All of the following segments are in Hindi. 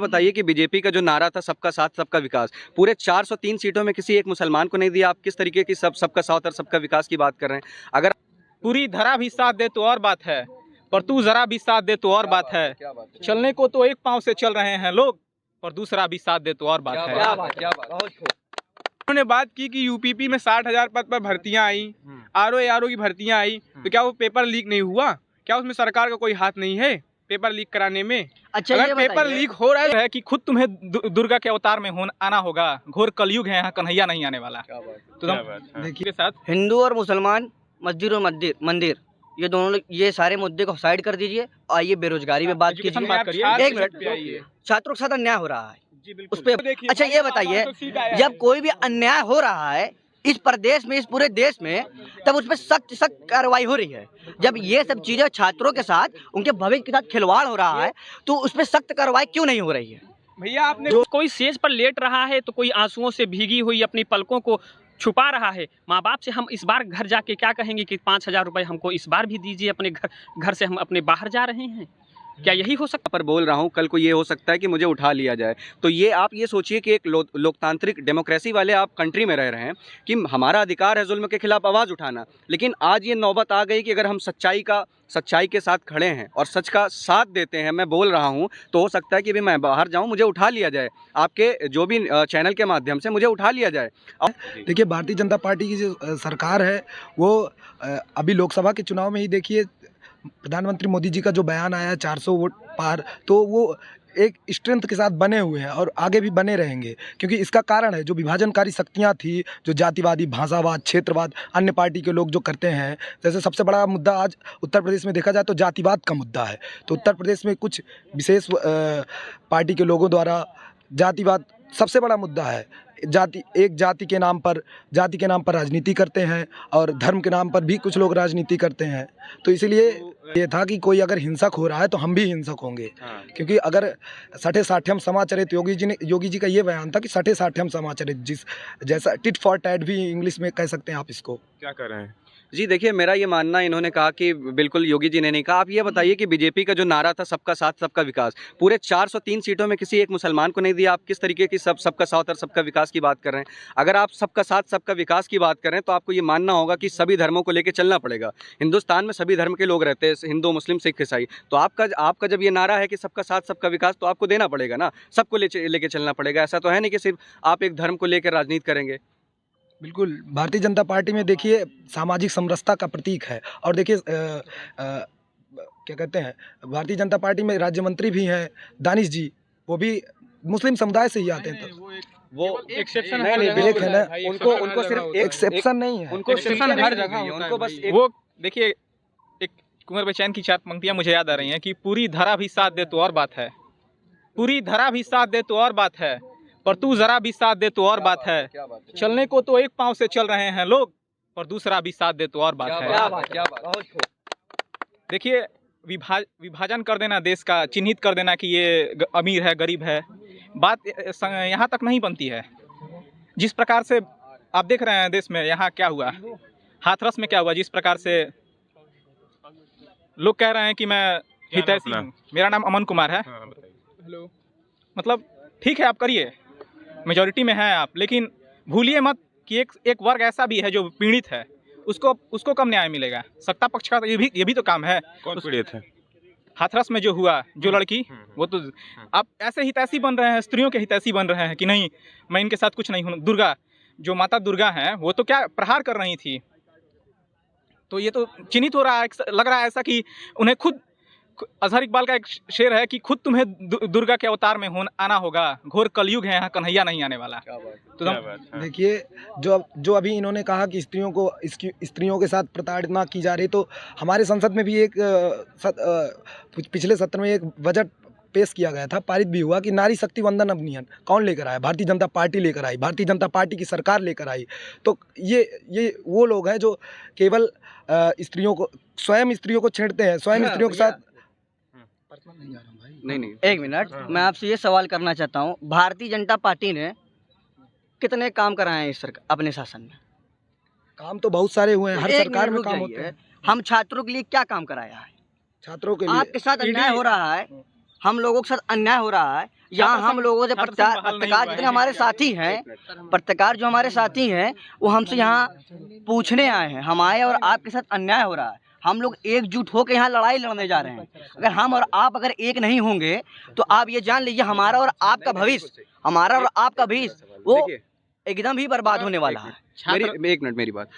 बताइए कि बीजेपी का जो नारा था सबका साथ सबका विकास, पूरे 403 सीटों में किसी एक मुसलमान को नहीं दिया। आप किस तरीके की सबका साथ और सबका विकास की बात कर रहे हैं? अगर पूरी धरा भी साथ दे तो और बात है, पर तू जरा भी साथ दे तो और बात है। चलने को तो एक पांव से चल रहे हैं लोग, पर दूसरा भी साथ दे तो और बात है। उन्होंने बात की कि यूपीपी में 60,000 पद पर भर्तियां आई, आरओ की भर्तियां आई, तो क्या वो पेपर लीक नहीं हुआ? क्या उसमें सरकार का कोई हाथ नहीं है पेपर लीक कराने में? अच्छा, अगर पेपर लीक हो रहा है कि खुद तुम्हें दुर्गा के अवतार में आना होगा, घोर कलयुग है, यहाँ कन्हैया नहीं आने वाला। तो देखिए साथ हिंदू और मुसलमान, मस्जिद और मंदिर ये दोनों, ये सारे मुद्दे को साइड कर दीजिए। आइए बेरोजगारी पे बात कीजिए। एक मिनट, छात्रों के साथ अन्याय हो रहा है उस पे। अच्छा ये बताइए, जब कोई भी अन्याय हो रहा है इस प्रदेश में, इस पूरे देश में, तब उस पर सख्त कार्रवाई हो रही है। जब ये सब चीजें छात्रों के साथ, उनके भविष्य के साथ खिलवाड़ हो रहा है, तो उस पर सख्त कार्रवाई क्यों नहीं हो रही है? भैया आपने जो कोई स्टेज पर लेट रहा है तो कोई आंसुओं से भीगी हुई अपनी पलकों को छुपा रहा है। माँ बाप से हम इस बार घर जाके क्या कहेंगे कि 5,000 रुपए हमको इस बार भी दीजिए, अपने घर से हम अपने बाहर जा रहे हैं। क्या यही हो सकता? पर बोल रहा हूँ, कल को ये हो सकता है कि मुझे उठा लिया जाए। तो ये आप ये सोचिए कि एक लोकतांत्रिक डेमोक्रेसी वाले आप कंट्री में रह रहे हैं कि हमारा अधिकार है जुल्म के खिलाफ आवाज़ उठाना, लेकिन आज ये नौबत आ गई कि अगर हम सच्चाई के साथ खड़े हैं और सच का साथ देते हैं, मैं बोल रहा हूँ, तो हो सकता है कि भी मैं बाहर जाऊँ, मुझे उठा लिया जाए, आपके जो भी चैनल के माध्यम से मुझे उठा लिया जाए। देखिए, भारतीय जनता पार्टी की जो सरकार है वो अभी लोकसभा के चुनाव में ही देखिए, प्रधानमंत्री मोदी जी का जो बयान आया 400 वोट पार, तो वो एक स्ट्रेंथ के साथ बने हुए हैं और आगे भी बने रहेंगे। क्योंकि इसका कारण है जो विभाजनकारी शक्तियां थी, जो जातिवादी, भाषावाद, क्षेत्रवाद अन्य पार्टी के लोग जो करते हैं। जैसे सबसे बड़ा मुद्दा आज उत्तर प्रदेश में देखा जाए तो जातिवाद का मुद्दा है। तो उत्तर प्रदेश में कुछ विशेष पार्टी के लोगों द्वारा जातिवाद सबसे बड़ा मुद्दा है। एक जाति के नाम पर राजनीति करते हैं और धर्म के नाम पर भी कुछ लोग राजनीति करते हैं। तो इसीलिए ये था कि कोई अगर हिंसक हो रहा है तो हम भी हिंसक होंगे। क्योंकि अगर सठे साठ्यम समाचरित, योगी जी का ये बयान था कि सठे साठ्यम समाचरित, जिस जैसा टिट फॉर टैट भी इंग्लिश में कह सकते हैं आप इसको। क्या कर रहे हैं जी देखिए, मेरा ये मानना, इन्होंने कहा कि बिल्कुल योगी जी ने नहीं कहा। आप ये बताइए कि बीजेपी का जो नारा था सबका साथ सबका विकास, पूरे 403 सीटों में किसी एक मुसलमान को नहीं दिया। आप किस तरीके की सबका साथ और सबका विकास की बात कर रहे हैं? अगर आप सबका साथ सबका विकास की बात कर रहे हैं तो आपको ये मानना होगा कि सभी धर्मों को लेकर चलना पड़ेगा। हिंदुस्तान में सभी धर्म के लोग रहते हैं, हिंदू, मुस्लिम, सिख, ईसाई। तो आपका जब ये नारा है कि सबका साथ सबका विकास, तो आपको देना पड़ेगा ना, सबको लेके चलना पड़ेगा। ऐसा तो है नहीं कि सिर्फ आप एक धर्म को लेकर राजनीति करेंगे। बिल्कुल, भारतीय जनता पार्टी में देखिए सामाजिक समरसता का प्रतीक है। और देखिए क्या कहते हैं, भारतीय जनता पार्टी में राज्य मंत्री भी हैं दानिश जी, वो भी मुस्लिम समुदाय से ही आते हैं। वो एक्सेप्शन है ना, उनको सिर्फ एक्सेप्शन नहीं है, उनको एक्सेप्शन हर जगह है, उनको बस वो देखिए, एक कुंवर बेचैन की 4 पंक्तियां मुझे याद आ रही हैं कि पूरी धरा भी साथ दे तो और बात है, पूरी धरा भी साथ दे तो और बात है, पर तू जरा भी साथ दे तो और बात है। चलने को तो एक पांव से चल रहे हैं लोग, पर दूसरा भी साथ दे तो और बात है। देखिए, विभाजन कर देना देश का, चिन्हित कर देना कि ये अमीर है, गरीब है, बात यहाँ तक नहीं बनती है। जिस प्रकार से आप देख रहे हैं देश में यहाँ क्या हुआ, हाथरस में क्या हुआ, जिस प्रकार से लोग कह रहे हैं कि मैं हितैषी हूँ। मेरा नाम अमन कुमार है। हेलो, मतलब ठीक है, आप करिए, मेजॉरिटी में हैं आप, लेकिन भूलिए मत कि एक वर्ग ऐसा भी है जो पीड़ित है, उसको कम न्याय मिलेगा। सत्ता पक्ष का तो ये भी तो काम है। कौन पीड़ित है? हाथरस में जो हुआ, जो लड़की, वो तो आप ऐसे हितैषी बन रहे हैं, स्त्रियों के हितैषी बन रहे हैं कि नहीं, मैं इनके साथ कुछ नहीं हूँ। दुर्गा, जो माता दुर्गा हैं, वो तो क्या प्रहार कर रही थी। तो ये तो चिन्हित हो रहा है, लग रहा है ऐसा कि उन्हें खुद, अजहर इकबाल का एक शेर है कि खुद तुम्हें दुर्गा के अवतार में आना होगा, घोर कलयुग है, यहाँ कन्हैया नहीं आने वाला। तो देखिए, जो अभी इन्होंने कहा कि स्त्रियों के साथ प्रताड़ना की जा रही, तो हमारे संसद में भी पिछले सत्र में एक बजट पेश किया गया था, पारित भी हुआ कि नारी शक्ति वंदन अभियान कौन लेकर आया? भारतीय जनता पार्टी लेकर आई, भारतीय जनता पार्टी की सरकार लेकर आई। तो ये वो लोग हैं जो केवल स्वयं स्त्रियों को छेड़ते हैं, स्वयं स्त्रियों के साथ। नहीं, एक मिनट, मैं आपसे ये सवाल करना चाहता हूँ, भारतीय जनता पार्टी ने कितने काम कराए हैं इस अपने शासन में? काम तो बहुत सारे हुए हैं, हर सरकार में काम होते हैं। हम छात्रों के लिए क्या काम कराया है? छात्रों के लिए आपके साथ अन्याय हो रहा है, हम लोगों के साथ अन्याय हो रहा है, यहाँ हम लोगों से छात्र संघ बहाल नहीं पत्रकार हुआ है। जितने हमारे साथी हैं, पत्रकार जो हमारे साथी हैं, वो हमसे यहाँ पूछने आए हैं, हम आए और आपके साथ अन्याय हो रहा है, हम लोग एकजुट होकर यहाँ लड़ाई लड़ने जा रहे हैं। अगर हम और आप अगर एक नहीं होंगे तो आप ये जान लीजिए हमारा और आपका भविष्य, हमारा और आपका भविष्य वो देखिए, एकदम ही बर्बाद होने वाला है। एक मिनट मेरी बात,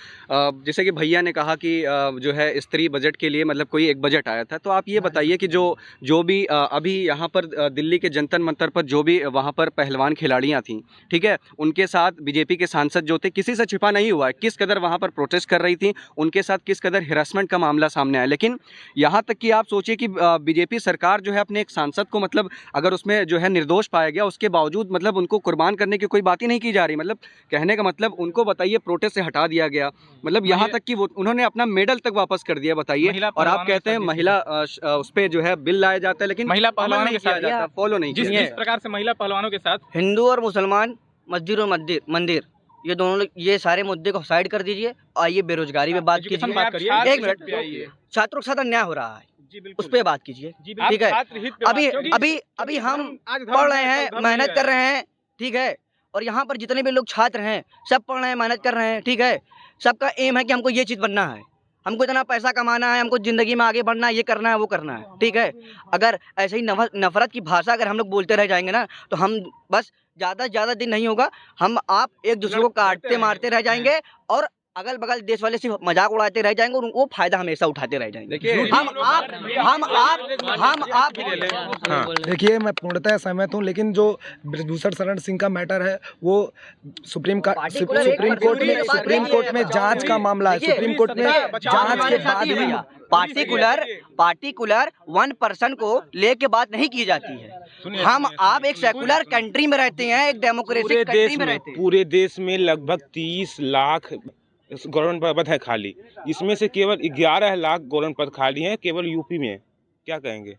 जैसे कि भैया ने कहा कि जो है स्त्री बजट के लिए मतलब कोई एक बजट आया था, तो आप ये बताइए कि जो भी अभी यहाँ पर दिल्ली के जंतर मंतर पर जो भी वहाँ पर पहलवान खिलाड़ियाँ थीं, ठीक है, उनके साथ बीजेपी के सांसद जो थे, किसी से छिपा नहीं हुआ है किस कदर वहाँ पर प्रोटेस्ट कर रही थी, उनके साथ किस कदर हिरासमेंट का मामला सामने आया। लेकिन यहाँ तक कि आप सोचिए कि बीजेपी सरकार जो है अपने एक सांसद को मतलब अगर उसमें जो है निर्दोष पाया गया, उसके बावजूद मतलब उनको कुर्बान करने की कोई बात ही नहीं की जा रही। मतलब कहने का मतलब उनको बताइए प्रोटेस्ट से हटा दिया गया, मतलब यहाँ तक कि वो उन्होंने अपना मेडल तक वापस कर दिया, बताइए। और आप कहते हैं महिला उस पे जो है बिल लाया जाता है, लेकिन महिला पहलवानों नहीं के किया साथ जाता, फॉलो नहीं जिस किया जिस प्रकार से महिला पहलवानों के साथ हिंदू और मुसलमान, मस्जिद और मंदिर ये दोनों, ये सारे मुद्दे को साइड कर दीजिए। आइए बेरोजगारी पे बात एजुकेशन कीजिए। बात करिए। एक मिनट, छात्रों के साथ अन्याय हो रहा है, उस पर बात कीजिए, ठीक है। छात्र हित पे बात अभी क्योंकि अभी अभी हम आज धर्म पढ़ रहे है, हैं, धर्म मेहनत नहीं कर है। रहे हैं, ठीक है, और यहाँ पर जितने भी लोग छात्र हैं सब पढ़ रहे हैं, मेहनत कर रहे हैं, ठीक है। सबका एम है कि हमको ये चीज़ बनना है, हमको इतना पैसा कमाना है, हमको ज़िंदगी में आगे बढ़ना है, ये करना है, वो करना है, ठीक है। अगर ऐसे ही नफरत की भाषा अगर हम लोग बोलते रह जाएंगे ना, तो हम बस ज़्यादा से ज़्यादा दिन नहीं होगा, हम आप एक दूसरे को काटते मारते रह जाएंगे और अगल बगल देश वाले सिर्फ मजाक उड़ाते रह जाएंगे और वो फायदा हमेशा उठाते रह जाएंगे। देखिए, देखिए, मैं पूर्णतः सहमत हूँ, लेकिन जो ब्रजभूषण शरण सिंह का मैटर है वो सुप्रीम कोर्ट में जांच का मामला है। सुप्रीम कोर्ट में जांच के बाद ही पार्टिकुलर 1% को लेके बात नहीं की जाती है। हम आप एक सेकुलर कंट्री में रहते हैं, एक डेमोक्रेटिक कंट्री में रहते हैं। पूरे देश में लगभग 30 लाख गवर्नमेंट पद है खाली, इसमें से केवल 11 लाख गवर्नमेंट पद खाली हैं केवल यूपी में। क्या कहेंगे?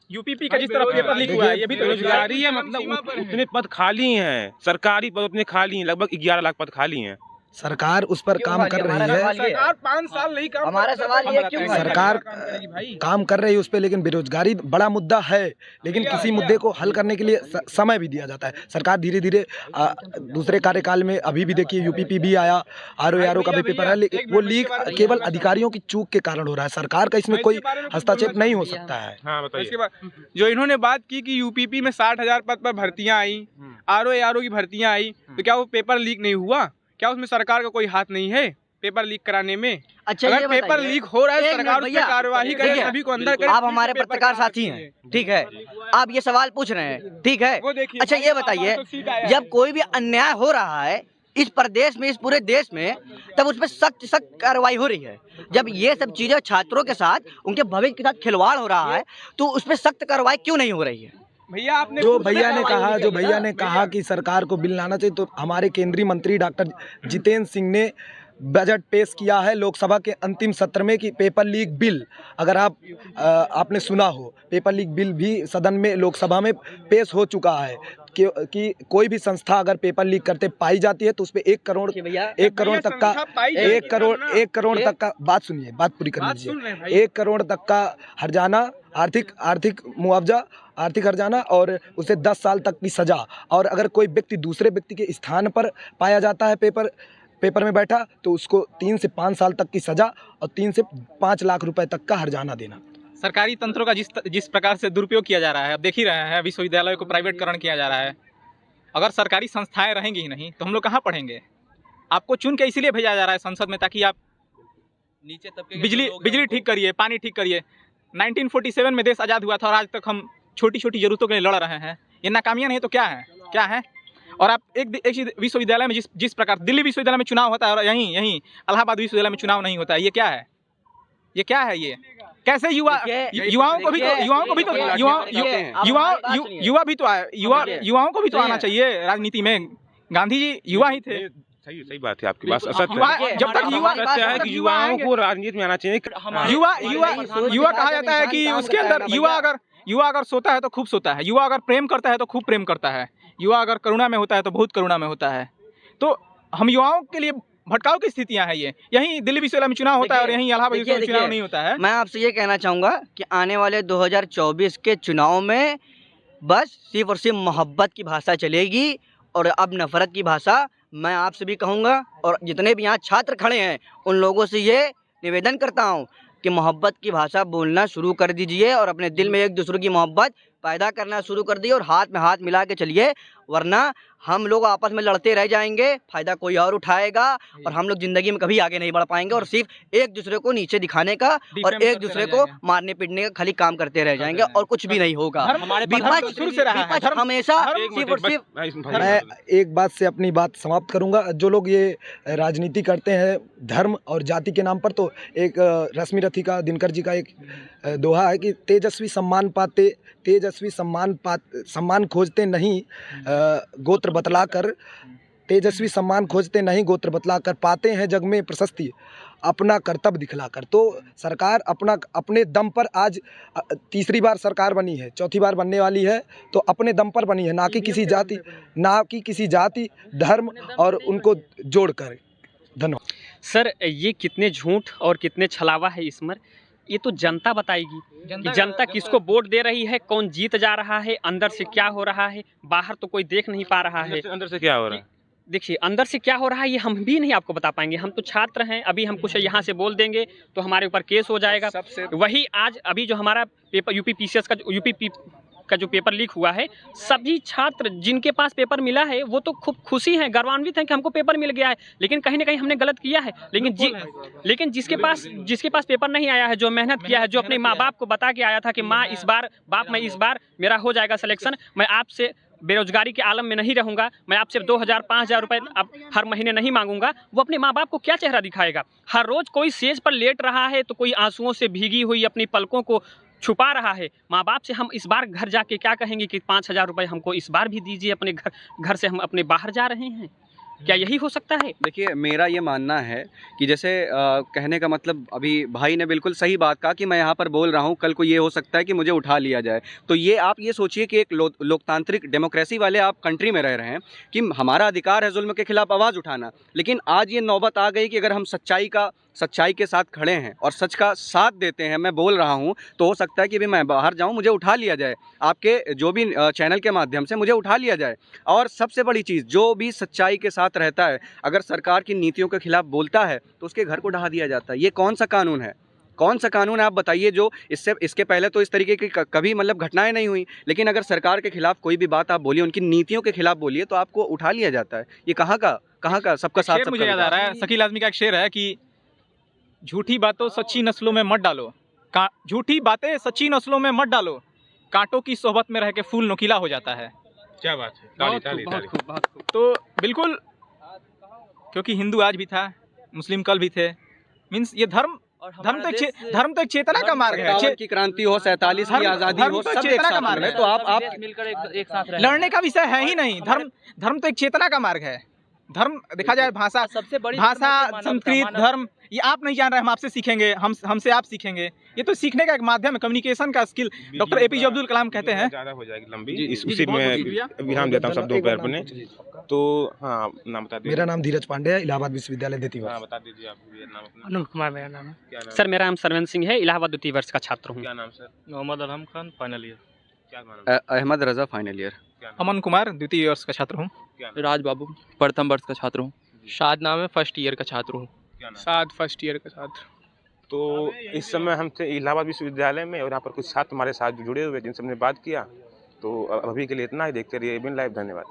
यूपीपी का जिस तरह पेपर लीक हुआ है, ये भी तो बेरोजगारी है, मतलब उतने पद खाली हैं, सरकारी पद उतने खाली हैं, लगभग 11 लाख पद खाली हैं। सरकार उस पर काम कर रही है, सरकार 5 साल नहीं काम हमारा सवाल ये क्यों है? सरकार काम कर रही है उस पर, लेकिन बेरोजगारी बड़ा मुद्दा है, लेकिन किसी मुद्दे को हल करने के लिए समय भी दिया जाता है। सरकार धीरे धीरे दूसरे कार्यकाल में अभी भी देखिए यूपीपी भी आया, आरओ का भी पेपर है, लेकिन वो लीक केवल अधिकारियों की चूक के कारण हो रहा है, सरकार का इसमें कोई हस्तक्षेप नहीं हो सकता है। हाँ बताइए। इसके बाद जो इन्होंने बात की कि यूपीपी में 60,000 पद पर भर्तियां आई, आरओ की भर्तियां आई, तो क्या वो पेपर लीक नहीं हुआ? क्या उसमें सरकार का कोई हाथ नहीं है पेपर लीक कराने में? अच्छा, अगर ये पेपर बताइए, लीक हो रहा है, एक सरकार मिनट उस पर भैया, कार्यवाही करे, देखिए, सभी को अंदर करे। आप हमारे पत्रकार साथी हैं, ठीक है, आप ये सवाल पूछ रहे हैं, ठीक है। वो देखिए, अच्छा ये बताइए, जब कोई भी अन्याय हो रहा है इस प्रदेश में, इस पूरे देश में, तब उस पर सख्त कार्रवाई हो रही है। जब ये सब चीजें छात्रों के साथ, उनके भविष्य के साथ खिलवाड़ हो रहा है, तो उस पर सख्त कार्रवाई क्यों नहीं हो रही है? भैया आपने जो भैया ने कहा कि सरकार को बिल लाना चाहिए, तो हमारे केंद्रीय मंत्री डॉक्टर जितेंद्र सिंह ने बजट पेश किया है लोकसभा के अंतिम सत्र में कि पेपर लीक बिल, अगर आपने सुना हो, पेपर लीक बिल भी सदन में लोकसभा में पेश हो चुका है कि कोई भी संस्था अगर पेपर लीक करते पाई जाती है तो उस पे 1 करोड़ तक का बात सुनिए, बात पूरी कर लीजिए, 1 करोड़ तक का हर्जाना, आर्थिक मुआवजा, आर्थिक हर्जाना और उसे 10 साल तक की सजा। और अगर कोई व्यक्ति दूसरे व्यक्ति के स्थान पर पाया जाता है पेपर में बैठा, तो उसको 3 से 5 साल तक की सजा और 3 से 5 लाख रुपए तक का हर्जाना देना। सरकारी तंत्रों का जिस प्रकार से दुरुपयोग किया जा रहा है, अब देख ही रहे हैं, विश्वविद्यालय को प्राइवेटकरण किया जा रहा है। अगर सरकारी संस्थाएं रहेंगी ही नहीं तो हम लोग कहाँ पढ़ेंगे? आपको चुन के इसीलिए भेजा जा रहा है संसद में, ताकि आप नीचे तबके बिजली ठीक करिए, पानी ठीक करिए। 1947 में देश आज़ाद हुआ था और आज तक हम छोटी छोटी जरूरतों के लिए लड़ रहे हैं। ये नाकामियाँ नहीं तो क्या है? और आप एक विश्वविद्यालय में जिस प्रकार दिल्ली विश्वविद्यालय में चुनाव होता है और यहीं इलाहाबाद विश्वविद्यालय में चुनाव नहीं होता है, ये क्या है? ये कैसे युवाओं को भी तो आना चाहिए राजनीति में। गांधी जी युवा ही थे। सही बात है आपकी बात, सत्य जब तक युवा सत्य है कि युवाओं को राजनीति में आना चाहिए। युवा कहा जाता है कि उसके अंदर युवा अगर सोता है तो खूब सोता है, युवा अगर प्रेम करता है तो खूब प्रेम करता है, युवा अगर करुणा में होता है तो बहुत करुणा में होता है। तो हम युवाओं के लिए भटकाव की स्थितियां हैं ये। यहीं दिल्ली विश्वविद्यालय में चुनाव होता है और यहीं इलाहाबाद विश्वविद्यालय में चुनाव नहीं होता है। मैं आपसे ये कहना चाहूँगा कि आने वाले 2024 के चुनाव में बस सिर्फ और सिर्फ मोहब्बत की भाषा चलेगी और अब नफ़रत की भाषा मैं आपसे भी कहूँगा और जितने भी यहाँ छात्र खड़े हैं उन लोगों से ये निवेदन करता हूँ कि मोहब्बत की भाषा बोलना शुरू कर दीजिए और अपने दिल में एक दूसरे की मोहब्बत पैदा करना शुरू कर दिए और हाथ में हाथ मिला के चलिए, वरना हम लोग आपस में लड़ते रह जाएंगे, फ़ायदा कोई और उठाएगा और हम लोग ज़िंदगी में कभी आगे नहीं बढ़ पाएंगे और सिर्फ एक दूसरे को नीचे दिखाने का और एक दूसरे को मारने पीटने का खाली काम करते रह जाएंगे और कुछ भी नहीं होगा। विपक्ष हमेशा सिर्फ और सिर्फ मैं एक बात से अपनी बात समाप्त करूंगा। जो लोग ये राजनीति करते हैं धर्म और जाति के नाम पर, तो एक रश्मि रथी का दिनकर जी का एक दोहा है कि तेजस्वी सम्मान खोजते नहीं गोत्र बतलाकर, तेजस्वी सम्मान खोजते नहीं गोत्र बतलाकर, पाते हैं जग में प्रशस्ति अपना कर्तव्य दिखलाकर। तो सरकार अपने दम पर आज तीसरी बार सरकार बनी है, चौथी बार बनने वाली है, तो अपने दम पर बनी है, ना कि किसी जाति धर्म और उनको जोड़कर। धन्यवाद। सर ये कितने झूठ और कितने छलावा है इसमें, ये तो जनता बताएगी कि जनता किसको वोट दे रही है, कौन जीत जा रहा है, अंदर से क्या हो रहा है। बाहर तो कोई देख नहीं पा रहा है, अंदर से क्या हो रहा है। देखिए अंदर से क्या हो रहा है ये हम भी नहीं आपको बता पाएंगे। हम तो छात्र हैं, अभी हम कुछ यहाँ से बोल देंगे तो हमारे ऊपर केस हो जाएगा। वही आज अभी जो हमारा पेपर यूपीपीसीएस का जो पेपर लीक हुआ है, सभी छात्र जिनके पास पेपर मिला है वो तो खूब खुशी हैं, गर्वान्वित हैं कि हमको पेपर मिल गया है, लेकिन कहीं ना कहीं हमने गलत किया है। लेकिन जिसके पास पेपर नहीं आया है, जो मेहनत किया है, जो अपने माँ बाप को बता के आया था कि माँ इस बार बाप मैं इस बार मेरा हो जाएगा सिलेक्शन, मैं आपसे बेरोजगारी के आलम में नहीं रहूंगा, मैं आपसे 2000-5000 रुपए अब हर महीने नहीं मांगूंगा, वो अपने माँ बाप को क्या चेहरा दिखाएगा। हर रोज कोई सेज पर लेट रहा है तो कोई आंसुओं से भीगी हुई अपनी पलकों को छुपा रहा है। माँ बाप से हम इस बार घर जाके क्या कहेंगे कि 5000 रुपए हमको इस बार भी दीजिए, अपने घर से हम अपने बाहर जा रहे हैं, क्या यही हो सकता है? देखिए मेरा ये मानना है कि जैसे कहने का मतलब अभी भाई ने बिल्कुल सही बात कहा कि मैं यहाँ पर बोल रहा हूँ, कल को ये हो सकता है कि मुझे उठा लिया जाए। तो ये आप ये सोचिए कि एक लोकतांत्रिक डेमोक्रेसी वाले आप कंट्री में रह रहे हैं कि हमारा अधिकार है जुल्म के खिलाफ आवाज़ उठाना, लेकिन आज ये नौबत आ गई कि अगर हम सच्चाई के साथ खड़े हैं और सच का साथ देते हैं, मैं बोल रहा हूं, तो हो सकता है कि भी मैं बाहर जाऊं, मुझे उठा लिया जाए, आपके जो भी चैनल के माध्यम से मुझे उठा लिया जाए। और सबसे बड़ी चीज़, जो भी सच्चाई के साथ रहता है, अगर सरकार की नीतियों के खिलाफ बोलता है तो उसके घर को ढहा दिया जाता है। ये कौन सा कानून है? कौन सा कानून है आप बताइए, जो इसके पहले तो इस तरीके की कभी मतलब घटनाएं नहीं हुई, लेकिन अगर सरकार के खिलाफ कोई भी बात आप बोलिए, उनकी नीतियों के खिलाफ बोलिए, तो आपको उठा लिया जाता है। ये कहाँ का सबका साथ। मुझे याद आ रहा है, शकील आज़मी का एक शेर है कि झूठी बातों सच्ची नस्लों में मत डालो, झूठी बातें सच्ची नस्लों में मत डालो, कांटों की सोहबत में रह के फूल नुकीला हो जाता है। क्या बात है, ताली। तो बिल्कुल, क्योंकि हिंदू आज भी था, मुस्लिम कल भी थे, मीन्स ये धर्म तो एक चेतना का मार्ग है। की क्रांति हो, 47 की आजादी हो, सब एक साथ है। तो आप मिलकर एक साथ लड़ने का विषय है ही नहीं। धर्म तो एक चेतना का मार्ग है। धर्म देखा जाए, भाषा, सबसे बड़ी भाषा, संस्कृत, धर्म, ये आप नहीं जान रहे, हम आपसे सीखेंगे, हमसे आप सीखेंगे। ये तो सीखने का एक माध्यम है, कम्युनिकेशन का skill. Doctor APJ Abdul Kalam कहते हैं। ज़्यादा हो जाएगी लंबी, उसी में विराम देता हूँ सब दो पैर पर। तो हाँ, नाम बता दीजिए। मेरा नाम धीरज पांडे है, इलाहाबाद विश्वविद्यालय द्वितीय वर्ष। हाँ, बता दीजिए आप नाम अपना। अनूप कुमार मेरा नाम है। क्या नाम? सर मेरा नाम सरवन सिंह है, इलाहाबाद द्वितीय वर्ष का छात्र हूँ। क्या नाम sir? Mohammad Arham Khan, final year. क्या नाम? Ahmad Raza, final year. अमन कुमार, द्वितीय वर्ष का छात्र हूँ। राज बाबू, प्रथम वर्ष का छात्र हूँ। शाद नाम है, फर्स्ट ईयर का छात्र हूँ। साद, फर्स्ट ईयर का छात्र। तो इस समय हम थे इलाहाबाद विश्वविद्यालय में और यहाँ पर कुछ छात्र हमारे साथ जुड़े हुए, जिनसे हमने बात किया। तो अभी के लिए इतना ही, देखते रहिए एबीएन लाइव। धन्यवाद।